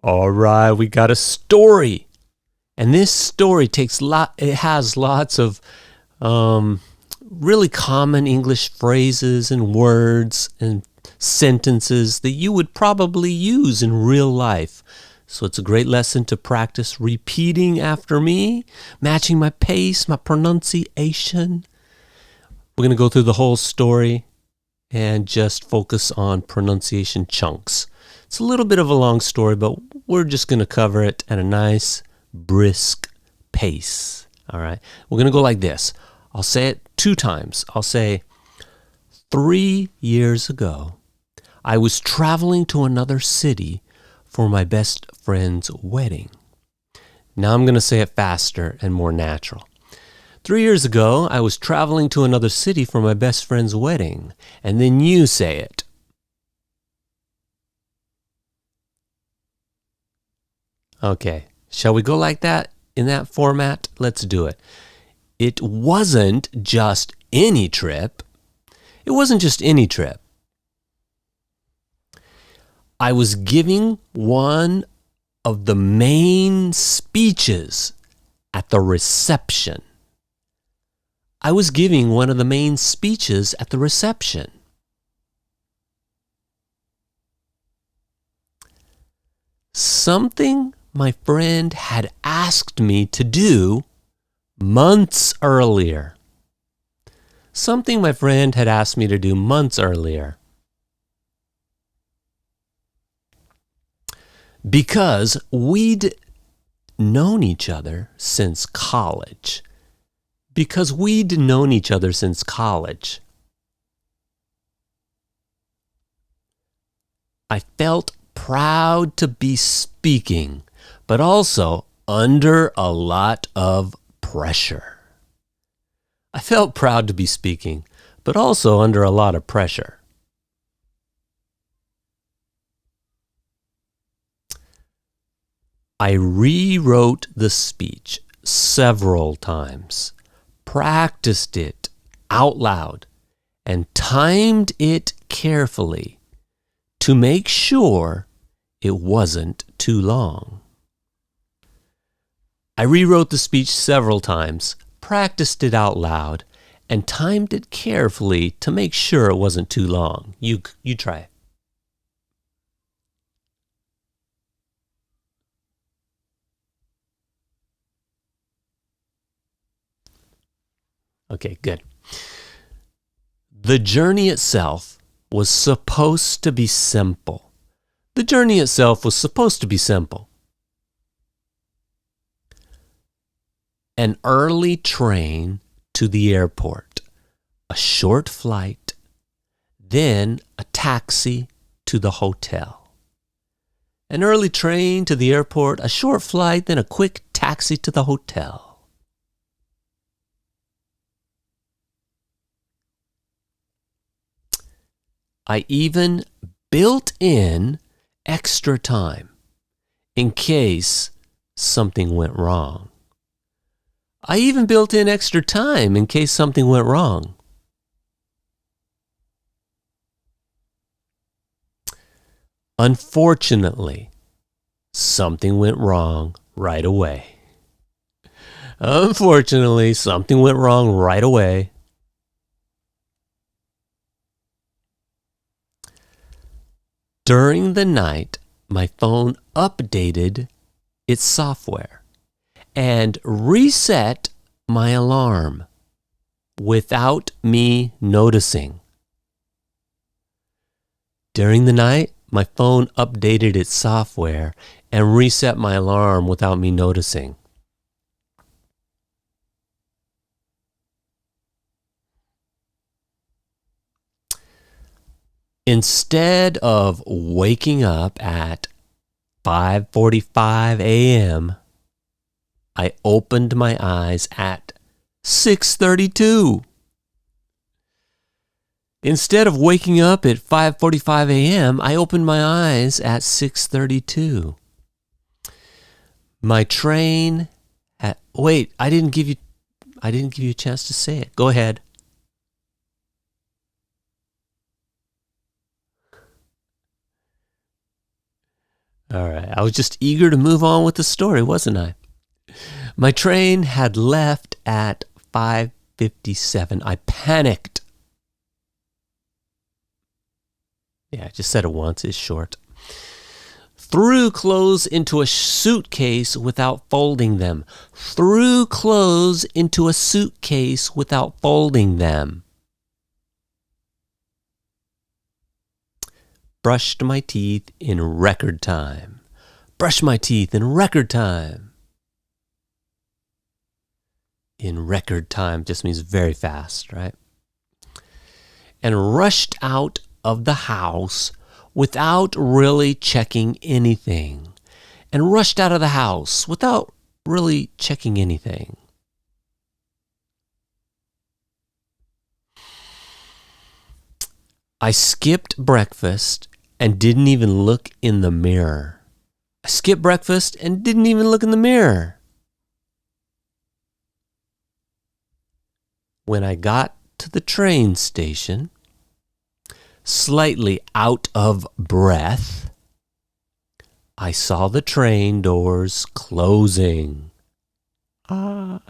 All right, we got a story. And this story it has lots of really common English phrases and words and sentences that you would probably use in real life. So it's a great lesson to practice repeating after me, matching my pace, my pronunciation. We're going to go through the whole story and just focus on pronunciation chunks. It's a little bit of a long story, but we're just going to cover it at a nice, brisk pace. All right. We're going to go like this. I'll say it 2 times. I'll say, 3 years ago, I was traveling to another city for my best friend's wedding. Now I'm going to say it faster and more natural. 3 years ago, I was traveling to another city for my best friend's wedding. And then you say it. Okay. Shall we go like that in that format? Let's do it. It wasn't just any trip. It wasn't just any trip. I was giving one of the main speeches at the reception. I was giving one of the main speeches at the reception. Something my friend had asked me to do months earlier. Something my friend had asked me to do months earlier. Because we'd known each other since college. I felt proud to be speaking, but also under a lot of pressure. I felt proud to be speaking, but also under a lot of pressure. I rewrote the speech several times, practiced it out loud, and timed it carefully to make sure it wasn't too long. I rewrote the speech several times, practiced it out loud, and timed it carefully to make sure it wasn't too long. You try. Okay, good. The journey itself was supposed to be simple. An early train to the airport, a short flight, then a taxi to the hotel. An early train to the airport, a short flight, then a quick taxi to the hotel. I even built in extra time in case something went wrong. Unfortunately, something went wrong right away. During the night, my phone updated its software and reset my alarm without me noticing. During the night, my phone updated its software and reset my alarm without me noticing. Instead of waking up at 5:45 a.m., I opened my eyes at 6:32. Instead of waking up at 5:45 a.m., I opened my eyes at 6:32. My train had... Wait, I didn't give you a chance to say it. Go ahead. All right. I was just eager to move on with the story, wasn't I? My train had left at 5:57. I panicked. Yeah, I just said it once. It's short. Threw clothes into a suitcase without folding them. Threw clothes into a suitcase without folding them. Brushed my teeth in record time. Brushed my teeth in record time. In record time just means very fast, right? And rushed out of the house without really checking anything. And rushed out of the house without really checking anything. I skipped breakfast and didn't even look in the mirror. I skipped breakfast and didn't even look in the mirror. When I got to the train station, slightly out of breath, I saw the train doors closing. When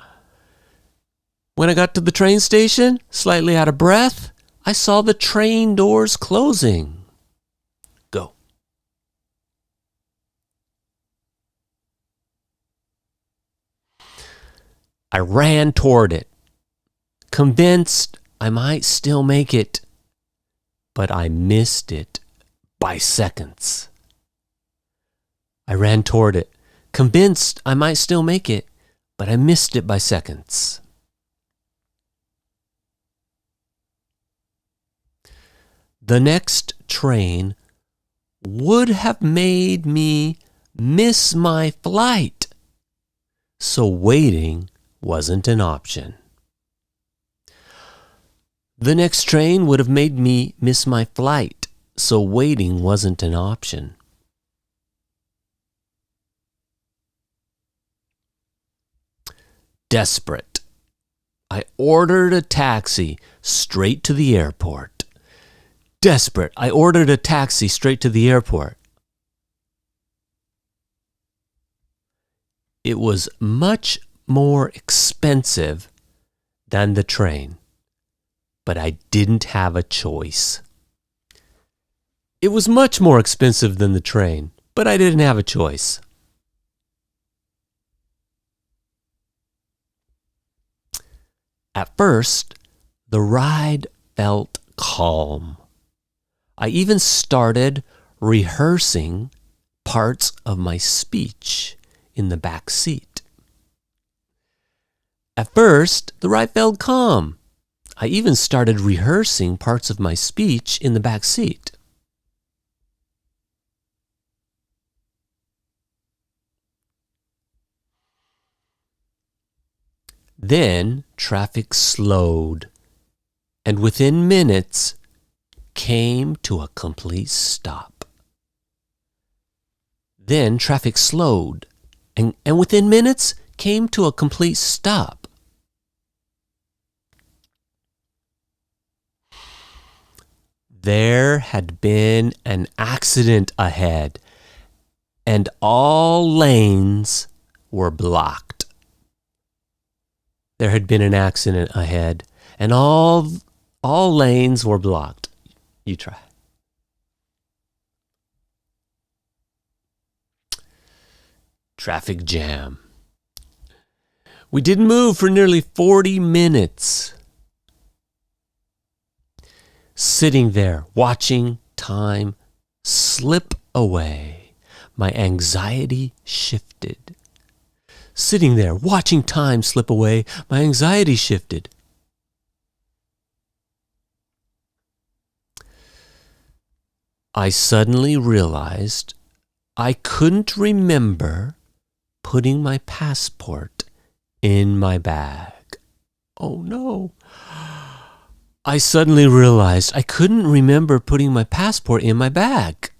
I got to the train station, slightly out of breath, I saw the train doors closing. Go. I ran toward it, convinced I might still make it, but I missed it by seconds. I ran toward it, convinced I might still make it, but I missed it by seconds. The next train would have made me miss my flight, so waiting wasn't an option. The next train would have made me miss my flight, so waiting wasn't an option. Desperate, I ordered a taxi straight to the airport. Desperate, I ordered a taxi straight to the airport. It was much more expensive than the train, but I didn't have a choice. It was much more expensive than the train, but I didn't have a choice. At first, the ride felt calm. I even started rehearsing parts of my speech in the back seat. At first, the ride felt calm. I even started rehearsing parts of my speech in the back seat. Then traffic slowed, and within minutes came to a complete stop. Then traffic slowed, and within minutes came to a complete stop. There had been an accident ahead, and all lanes were blocked. There had been an accident ahead, and all lanes were blocked. You try. Traffic jam. We didn't move for nearly 40 minutes. Sitting there, watching time slip away, my anxiety shifted. Sitting there, watching time slip away, my anxiety shifted. I suddenly realized I couldn't remember putting my passport in my bag. Oh no. I suddenly realized I couldn't remember putting my passport in my bag.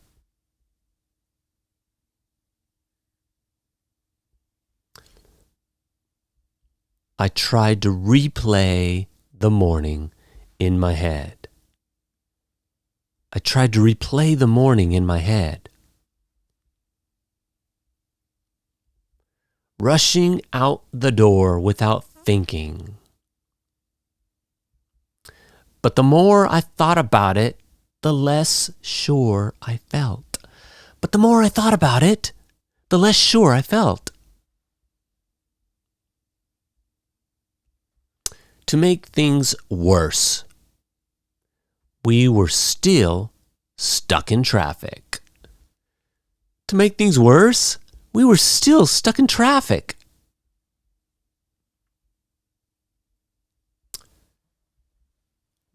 I tried to replay the morning in my head. I tried to replay the morning in my head. rushing out the door without thinking. But the more I thought about it, the less sure I felt. But the more I thought about it, the less sure I felt. To make things worse, we were still stuck in traffic. To make things worse, we were still stuck in traffic.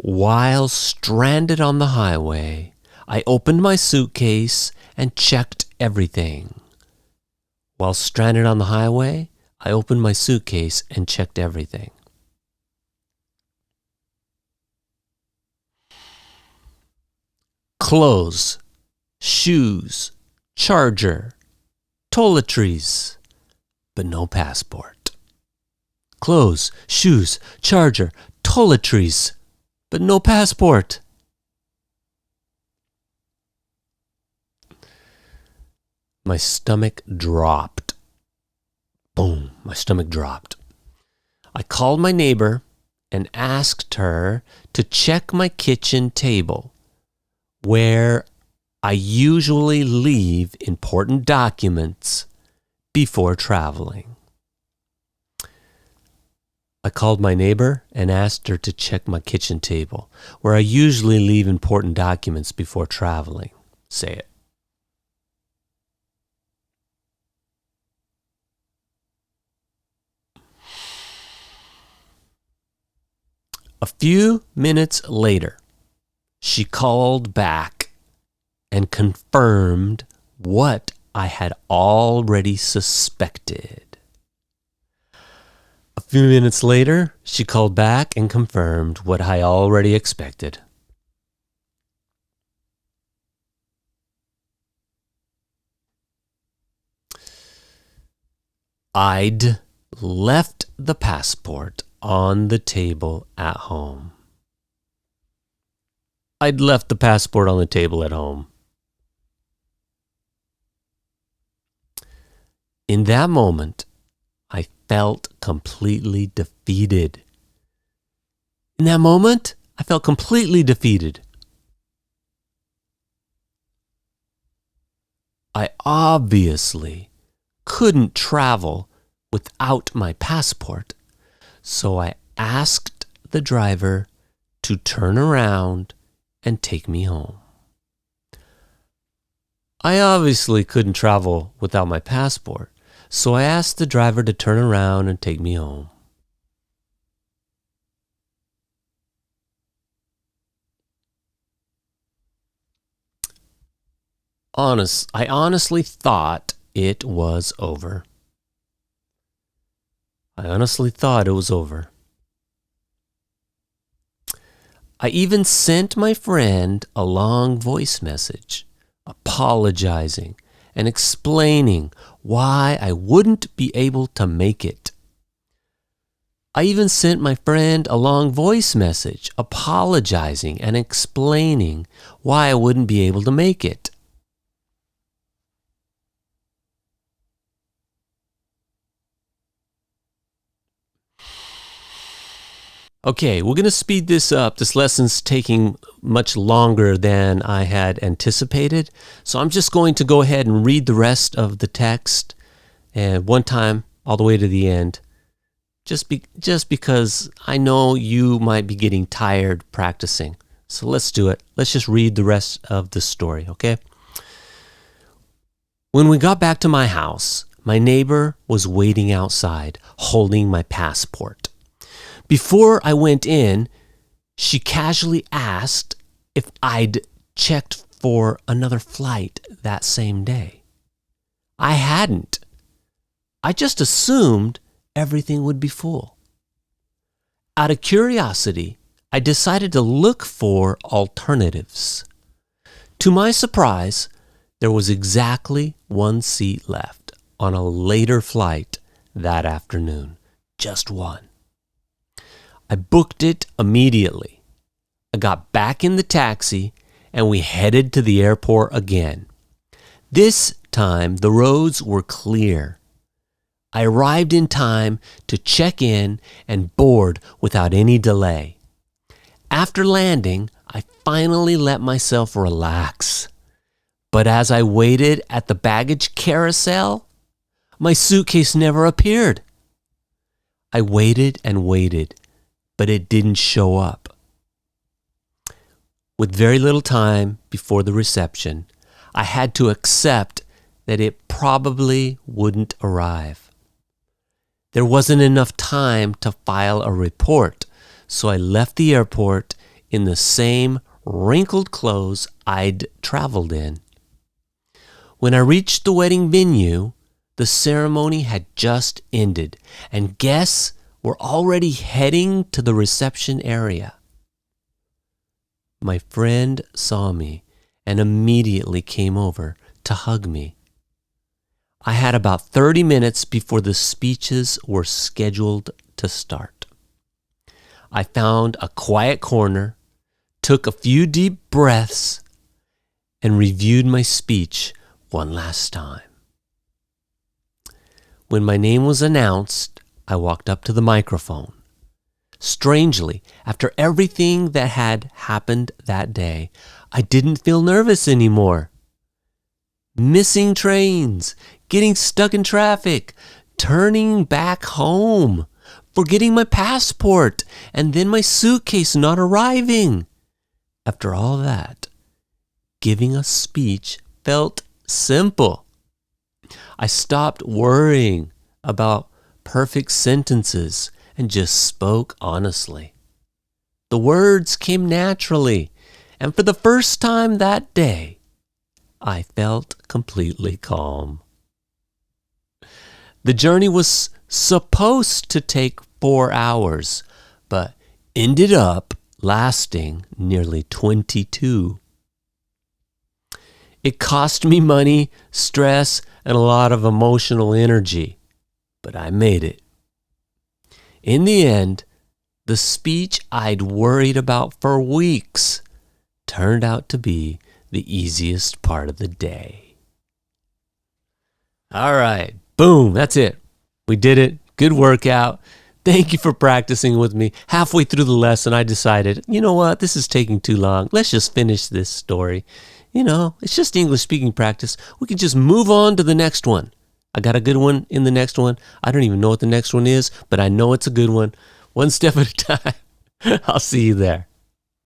While stranded on the highway, I opened my suitcase and checked everything. While stranded on the highway, I opened my suitcase and checked everything. Clothes, shoes, charger, toiletries, but no passport. Clothes, shoes, charger, toiletries, but no passport. My stomach dropped. Boom, my stomach dropped. I called my neighbor and asked her to check my kitchen table, where I usually leave important documents before traveling. I called my neighbor and asked her to check my kitchen table, where I usually leave important documents before traveling. Say it. A few minutes later, she called back and confirmed what I had already suspected. A few minutes later, she called back and confirmed what I already expected. I'd left the passport on the table at home. I'd left the passport on the table at home. In that moment, I felt completely defeated. In that moment, I felt completely defeated. I obviously couldn't travel without my passport, so I asked the driver to turn around and take me home. I obviously couldn't travel without my passport, so I asked the driver to turn around and take me home. I honestly thought it was over. I honestly thought it was over. I even sent my friend a long voice message, apologizing and explaining why I wouldn't be able to make it. I even sent my friend a long voice message, apologizing and explaining why I wouldn't be able to make it. Okay, we're going to speed this up. This lesson's taking much longer than I had anticipated. So I'm just going to go ahead and read the rest of the text and one time all the way to the end. Just because I know you might be getting tired practicing. So let's do it. Let's just read the rest of the story, okay? When we got back to my house, my neighbor was waiting outside, holding my passport. Before I went in, she casually asked if I'd checked for another flight that same day. I hadn't. I just assumed everything would be full. Out of curiosity, I decided to look for alternatives. To my surprise, there was exactly one seat left on a later flight that afternoon. Just one. I booked it immediately. I got back in the taxi and we headed to the airport again. This time the roads were clear. I arrived in time to check in and board without any delay. After landing, I finally let myself relax. But as I waited at the baggage carousel, my suitcase never appeared. I waited and waited, but it didn't show up. With very little time before the reception, I had to accept that it probably wouldn't arrive. There wasn't enough time to file a report, so I left the airport in the same wrinkled clothes I'd traveled in. When I reached the wedding venue, the ceremony had just ended, and guests were already heading to the reception area. My friend saw me and immediately came over to hug me. I had about 30 minutes before the speeches were scheduled to start. I found a quiet corner, took a few deep breaths, and reviewed my speech one last time. When my name was announced, I walked up to the microphone. Strangely, after everything that had happened that day, I didn't feel nervous anymore. Missing trains, getting stuck in traffic, turning back home, forgetting my passport, and then my suitcase not arriving. After all that, giving a speech felt simple. I stopped worrying about perfect sentences and just spoke honestly. The words came naturally, and for the first time that day, I felt completely calm. The journey was supposed to take 4 hours, but ended up lasting nearly 22. It cost me money, stress, and a lot of emotional energy, but I made it. In the end, the speech I'd worried about for weeks turned out to be the easiest part of the day. All right, boom, that's it. We did it. Good workout. Thank you for practicing with me. Halfway through the lesson, I decided, you know what, this is taking too long. Let's just finish this story. You know, it's just English speaking practice. We can just move on to the next one. I got a good one in the next one. I don't even know what the next one is, but I know it's a good one. One step at a time. I'll see you there.